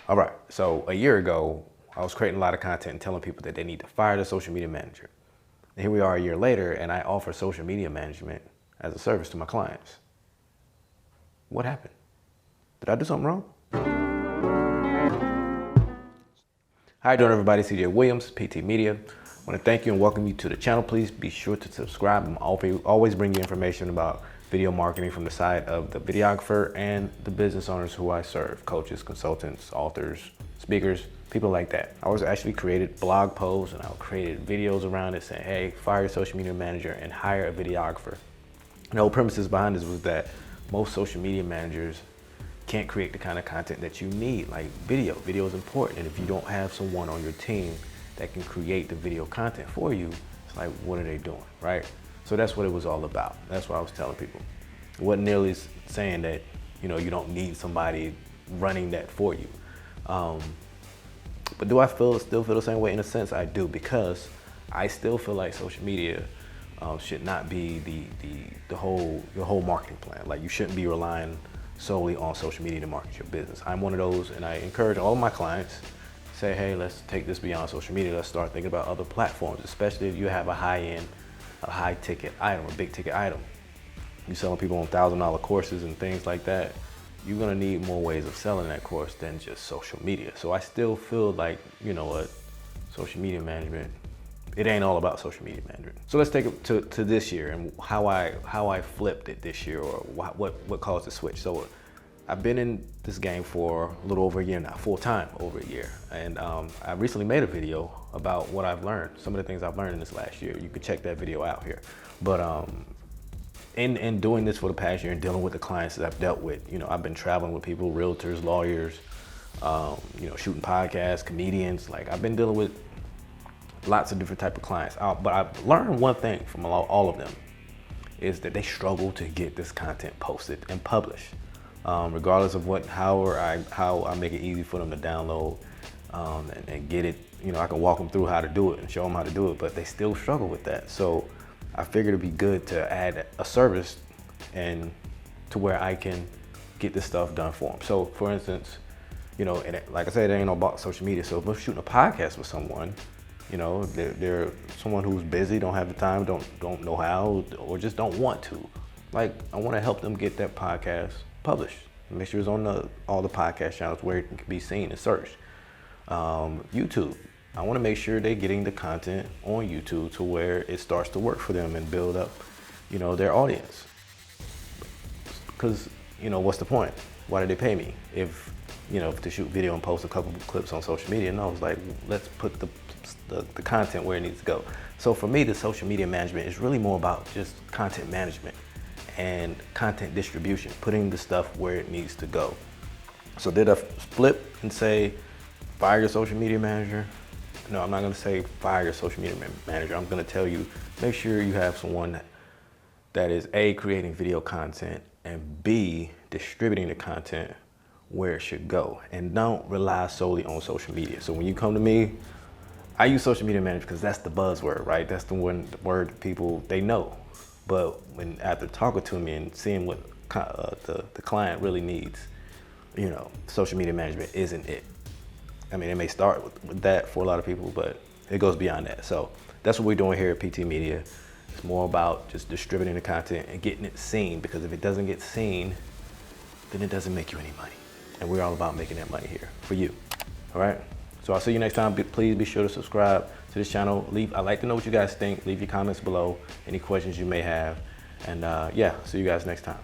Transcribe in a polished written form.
All right, so a year ago, I was creating a lot of content and telling people that they need to fire their social media manager. And here we are a year later, and I offer social media management as a service to my clients. What happened? Did I do something wrong? How you doing, everybody? CJ Williams, PT Media. I want to thank you and welcome you to the channel. Please be sure to subscribe. I'm always bring you information about video marketing from the side of the videographer and the business owners who I serve, coaches, consultants, authors, speakers, people like that. I was actually created blog posts and I created videos around it saying, hey, fire your social media manager and hire a videographer. And the whole premises behind this was that most social media managers can't create the kind of content that you need, like video. Video is important, and if you don't have someone on your team that can create the video content for you, it's like, what are they doing, right? So that's what it was all about. That's what I was telling people. It wasn't nearly saying that, you don't need somebody running that for you. But do I still feel the same way? In a sense, I do, because I still feel like social media should not be your whole marketing plan. Like, you shouldn't be relying solely on social media to market your business. I'm one of those, and I encourage all of my clients, say, hey, let's take this beyond social media. Let's start thinking about other platforms, especially if you have a high-end, a high-ticket item, a big-ticket item. You're selling people on $1,000 courses and things like that. You're gonna need more ways of selling that course than just social media. So I still feel like, social media management, it ain't all about social media management. So let's take it to this year and how I flipped it this year, or what caused the switch. So I've been in this game for a little over a year now, full time over a year. And I recently made a video about what I've learned, some of the things I've learned in this last year. You can check that video out here. But in doing this for the past year and dealing with the clients that I've dealt with, I've been traveling with people, realtors, lawyers, shooting podcasts, comedians. Like, I've been dealing with lots of different type of clients. But I've learned one thing from all of them, is that they struggle to get this content posted and published. Regardless of how I make it easy for them to download and get it. I can walk them through how to do it and show them how to do it, but they still struggle with that. So I figured it'd be good to add a service and to where I can get this stuff done for them. So for instance, and like I said, it ain't all about social media. So if I'm shooting a podcast with someone, they're someone who's busy, don't have the time, don't know how, or just don't want to. Like, I want to help them get that podcast published. Make sure it's on all the podcast channels where it can be seen and searched. YouTube, I want to make sure they're getting the content on YouTube to where it starts to work for them and build up, their audience. Because, what's the point? Why did they pay me if, to shoot video and post a couple of clips on social media? No, it's like, let's put the content where it needs to go. So for me, the social media management is really more about just content management and content distribution, putting the stuff where it needs to go. So did I flip and say, fire your social media manager? No, I'm not gonna say fire your social media manager. I'm gonna tell you, make sure you have someone that is A, creating video content, and B, distributing the content where it should go. And don't rely solely on social media. So when you come to me, I use social media manager because that's the buzzword, right? That's the word people, they know. But after talking to me and seeing what the client really needs, social media management isn't it. I mean, it may start with that for a lot of people, but it goes beyond that. So that's what we're doing here at PT Media. It's more about just distributing the content and getting it seen, because if it doesn't get seen, then it doesn't make you any money. And we're all about making that money here for you, all right? So I'll see you next time. Please be sure to subscribe to this channel. I'd like to know what you guys think. Leave your comments below, any questions you may have. And yeah, see you guys next time.